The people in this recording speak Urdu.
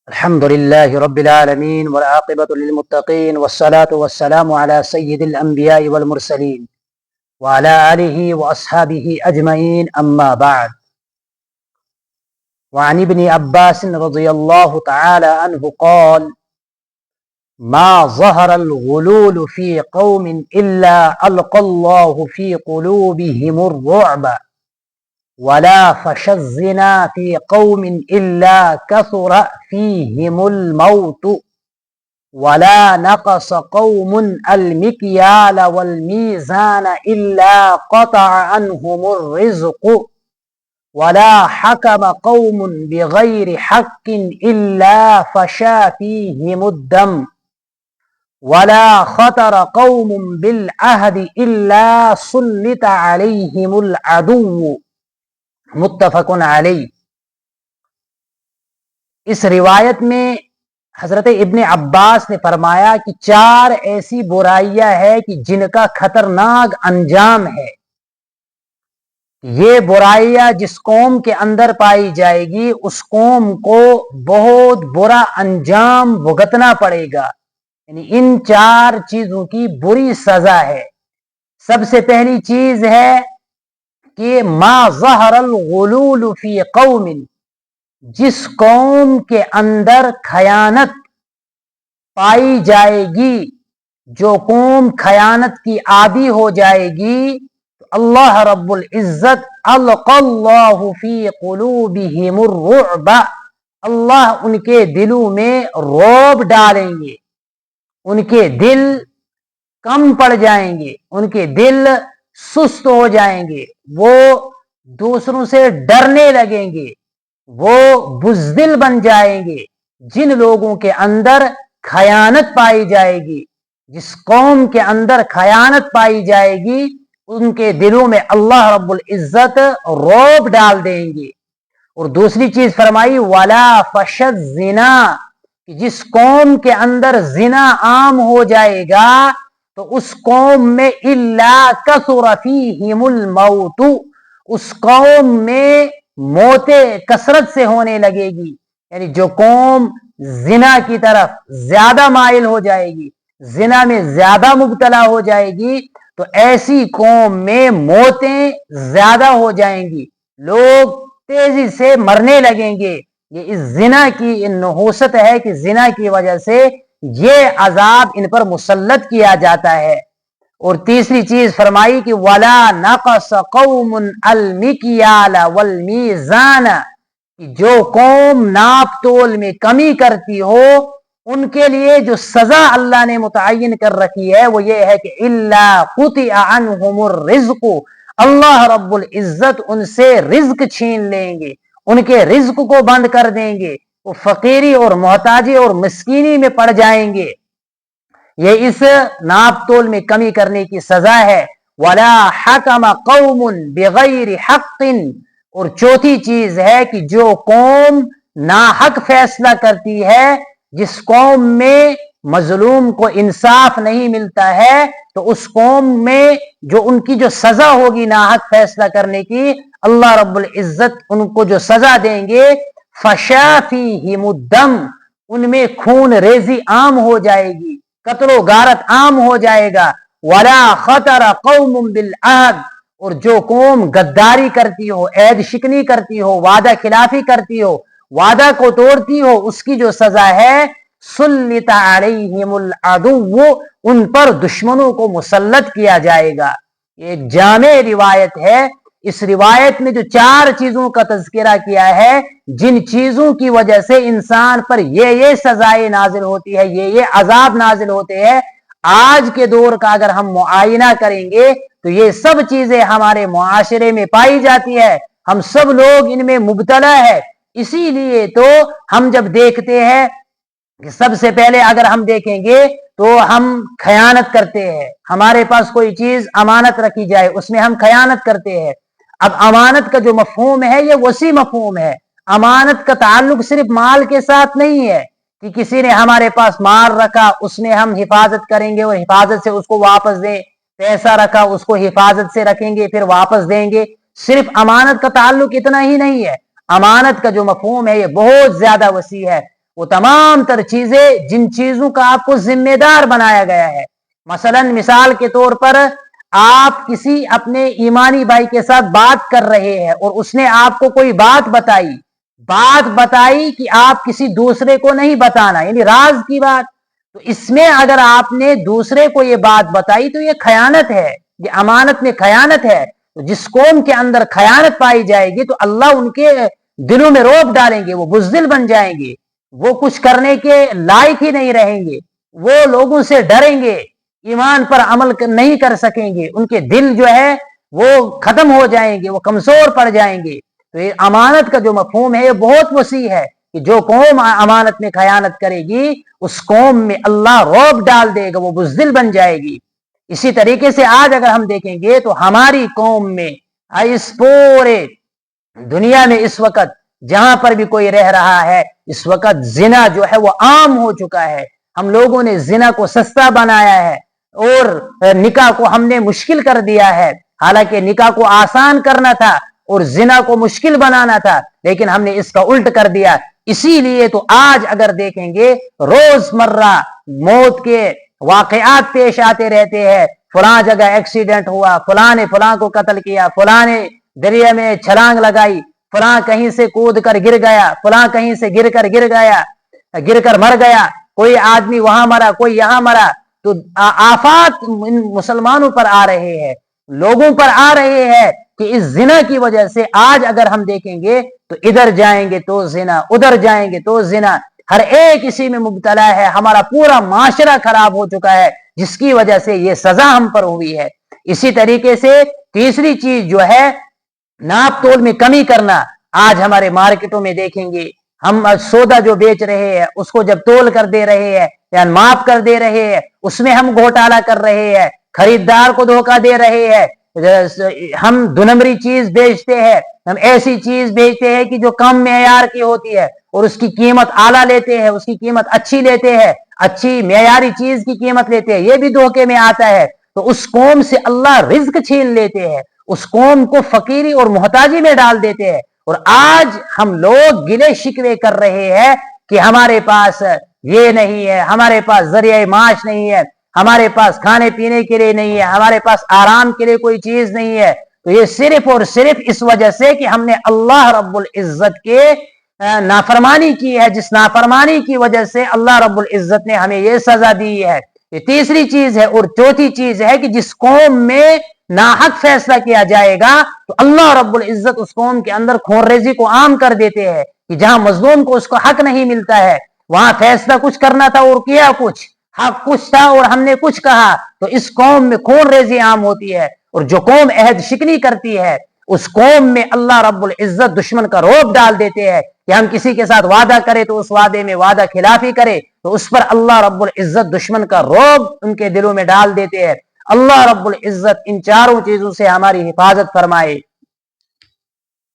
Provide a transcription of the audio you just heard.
الحمد لله رب العالمين والعاقبة للمتقين والصلاة والسلام على سيد الأنبياء والمرسلين وعلى آله وأصحابه أجمعين أما بعد. وعن ابن عباس رضي الله تعالى عنه قال: ما ظهر الغلول في قوم إلا ألقى الله في قلوبهم الرعب ولا فشى الزنا في قوم إلا كثر فيهم الموت ولا نقص قوم المكيال والميزان إلا قطع عنهم الرزق ولا حكم قوم بغير حق إلا فشى فيهم الدم ولا خطر قوم بالعهد إلا سلط عليهم العدو. متفق علیہ. اس روایت میں حضرت ابن عباس نے فرمایا کہ چار ایسی برائیاں ہیں کہ جن کا خطرناک انجام ہے. یہ برائیاں جس قوم کے اندر پائی جائے گی اس قوم کو بہت برا انجام بھگتنا پڑے گا. یعنی ان چار چیزوں کی بری سزا ہے. سب سے پہلی چیز ہے کہ ما ظہر الغلول فی قوم، جس قوم کے اندر خیانت پائی جائے گی، جو قوم خیانت کی عادی ہو جائے گی، تو اللہ رب العزت القی اللہ فی قلوبہم الرعب، اللہ ان کے دلوں میں رعب ڈالیں گے. ان کے دل کم پڑ جائیں گے، ان کے دل سست ہو جائیں گے، وہ دوسروں سے ڈرنے لگیں گے، وہ بزدل بن جائیں گے. جن لوگوں کے اندر خیانت پائی جائے گی، جس قوم کے اندر خیانت پائی جائے گی، ان کے دلوں میں اللہ رب العزت رعب ڈال دیں گے. اور دوسری چیز فرمائی ولا فشد زنا، کہ جس قوم کے اندر زنا عام ہو جائے گا تو اس قوم میں الا کثر فیہم الموت، اس قوم میں موتیں کثرت سے ہونے لگے گی. یعنی جو قوم زنا کی طرف زیادہ مائل ہو جائے گی، زنا میں زیادہ مبتلا ہو جائے گی، تو ایسی قوم میں موتیں زیادہ ہو جائیں گی، لوگ تیزی سے مرنے لگیں گے. یہ اس زنا کی نحوست ہے کہ زنا کی وجہ سے یہ عذاب ان پر مسلط کیا جاتا ہے. اور تیسری چیز فرمائی کہ ولا نقص قوم المکیال والمیزان، جو قوم ناپ تول میں کمی کرتی ہو ان کے لیے جو سزا اللہ نے متعین کر رکھی ہے وہ یہ ہے کہ الا قطع عنہم الرزق، اللہ رب العزت ان سے رزق چھین لیں گے، ان کے رزق کو بند کر دیں گے، وہ فقیری اور محتاجی اور مسکینی میں پڑ جائیں گے. یہ اس ناپ تول میں کمی کرنے کی سزا ہے. ولا حکم قوم بغیر حق، اور چوتھی چیز ہے کہ جو قوم ناحق فیصلہ کرتی ہے، جس قوم میں مظلوم کو انصاف نہیں ملتا ہے، تو اس قوم میں جو ان کی جو سزا ہوگی ناحق فیصلہ کرنے کی، اللہ رب العزت ان کو جو سزا دیں گے فشا فیہم الدم، ان میں خون ریزی عام ہو جائے گی، قتل و غارت عام ہو جائے گا. ولا خطر قوم بالعہد، اور جو قوم غداری کرتی ہو، عہد شکنی کرتی ہو، وعدہ خلافی کرتی ہو، وعدہ کو توڑتی ہو، اس کی جو سزا ہے سلط علیہم العدو، ان پر دشمنوں کو مسلط کیا جائے گا. یہ ایک جامع روایت ہے. اس روایت میں جو چار چیزوں کا تذکرہ کیا ہے، جن چیزوں کی وجہ سے انسان پر یہ سزائیں نازل ہوتی ہے، یہ عذاب نازل ہوتے ہیں، آج کے دور کا اگر ہم معائنہ کریں گے تو یہ سب چیزیں ہمارے معاشرے میں پائی جاتی ہے، ہم سب لوگ ان میں مبتلا ہے. اسی لیے تو ہم جب دیکھتے ہیں کہ سب سے پہلے اگر ہم دیکھیں گے تو ہم خیانت کرتے ہیں. ہمارے پاس کوئی چیز امانت رکھی جائے اس میں ہم خیانت کرتے ہیں. اب امانت کا جو مفہوم ہے یہ وسیع مفہوم ہے. امانت کا تعلق صرف مال کے ساتھ نہیں ہے کہ کسی نے ہمارے پاس مال رکھا اس میں ہم حفاظت کریں گے اور حفاظت سے اس کو واپس دیں، پیسہ رکھا اس کو حفاظت سے رکھیں گے پھر واپس دیں گے. صرف امانت کا تعلق اتنا ہی نہیں ہے. امانت کا جو مفہوم ہے یہ بہت زیادہ وسیع ہے. وہ تمام تر چیزیں جن چیزوں کا آپ کو ذمہ دار بنایا گیا ہے. مثلاً مثال کے طور پر آپ کسی اپنے ایمانی بھائی کے ساتھ بات کر رہے ہیں اور اس نے آپ کو کوئی بات بتائی کہ آپ کسی دوسرے کو نہیں بتانا، یعنی راز کی بات. تو اس میں اگر آپ نے دوسرے کو یہ بات بتائی تو یہ خیانت ہے، یہ امانت میں خیانت ہے. تو جس قوم کے اندر خیانت پائی جائے گی تو اللہ ان کے دلوں میں روب ڈالیں گے، وہ بزدل بن جائیں گے، وہ کچھ کرنے کے لائق ہی نہیں رہیں گے، وہ لوگوں سے ڈریں گے، ایمان پر عمل نہیں کر سکیں گے، ان کے دل جو ہے وہ ختم ہو جائیں گے، وہ کمزور پڑ جائیں گے. تو یہ امانت کا جو مفہوم ہے یہ بہت وسیع ہے کہ جو قوم امانت میں خیانت کرے گی اس قوم میں اللہ روب ڈال دے گا، وہ بزدل بن جائے گی. اسی طریقے سے آج اگر ہم دیکھیں گے تو ہماری قوم میں اس پورے دنیا میں اس وقت جہاں پر بھی کوئی رہ رہا ہے اس وقت زنا جو ہے وہ عام ہو چکا ہے. ہم لوگوں نے زنا کو سستا بنایا ہے اور نکاح کو ہم نے مشکل کر دیا ہے، حالانکہ نکاح کو آسان کرنا تھا اور زنا کو مشکل بنانا تھا، لیکن ہم نے اس کا الٹ کر دیا. اسی لیے تو آج اگر دیکھیں گے روز مرہ موت کے واقعات پیش آتے رہتے ہیں. فلاں جگہ ایکسیڈنٹ ہوا، فلاں نے فلاں کو قتل کیا، فلاں نے دریا میں چھلانگ لگائی، فلاں کہیں سے کود کر گر گیا، فلاں کہیں سے گر کر مر گیا، کوئی آدمی وہاں مرا، کوئی یہاں مرا. تو آفات مسلمانوں پر آ رہے ہیں، لوگوں پر آ رہے ہیں کہ اس زنا کی وجہ سے آج اگر ہم دیکھیں گے تو ادھر جائیں گے تو زنا، ادھر جائیں گے تو زنا، ہر ایک اسی میں مبتلا ہے. ہمارا پورا معاشرہ خراب ہو چکا ہے جس کی وجہ سے یہ سزا ہم پر ہوئی ہے. اسی طریقے سے تیسری چیز جو ہے ناپ تول میں کمی کرنا. آج ہمارے مارکیٹوں میں دیکھیں گے ہم سودا جو بیچ رہے ہیں اس کو جب تول کر دے رہے ہیں یا ماپ کر دے رہے ہیں اس میں ہم گھوٹالہ کر رہے ہیں، خریدار کو دھوکہ دے رہے ہیں. ہم دو نمبری چیز بیچتے ہیں، ہم ایسی چیز بیچتے ہیں کہ جو کم معیار کی ہوتی ہے اور اس کی قیمت اعلیٰ لیتے ہیں، اس کی قیمت اچھی لیتے ہیں، اچھی معیاری چیز کی قیمت لیتے ہیں، یہ بھی دھوکے میں آتا ہے. تو اس قوم سے اللہ رزق چھین لیتے ہیں، اس قوم کو فقیری اور محتاجی میں ڈال دیتے ہیں. اور آج ہم لوگ گلے شکوے کر رہے ہیں کہ ہمارے پاس یہ نہیں ہے، ہمارے پاس ذریعہ معاش نہیں ہے، ہمارے پاس کھانے پینے کے لیے نہیں ہے، ہمارے پاس آرام کے لیے کوئی چیز نہیں ہے. تو یہ صرف اور صرف اس وجہ سے کہ ہم نے اللہ رب العزت کے نافرمانی کی ہے، جس نافرمانی کی وجہ سے اللہ رب العزت نے ہمیں یہ سزا دی ہے. یہ تیسری چیز ہے. اور چوتھی چیز ہے کہ جس قوم میں ناحق فیصلہ کیا جائے گا تو اللہ رب العزت اس قوم کے اندر خون ریزی کو عام کر دیتے ہیں کہ جہاں مظلوم کو اس کو حق نہیں ملتا ہے وہاں فیصلہ کچھ کرنا تھا اور کیا کچھ، حق کچھ تھا اور ہم نے کچھ کہا، تو اس قوم میں خون ریزی عام ہوتی ہے. اور جو قوم عہد شکنی کرتی ہے اس قوم میں اللہ رب العزت دشمن کا روب ڈال دیتے ہیں کہ ہم کسی کے ساتھ وعدہ کرے تو اس وعدے میں وعدہ خلافی کرے تو اس پر اللہ رب العزت دشمن کا روب ان کے دلوں میں ڈال دیتے ہیں. اللہ رب العزت ان چاروں چیزوں سے ہماری حفاظت فرمائے.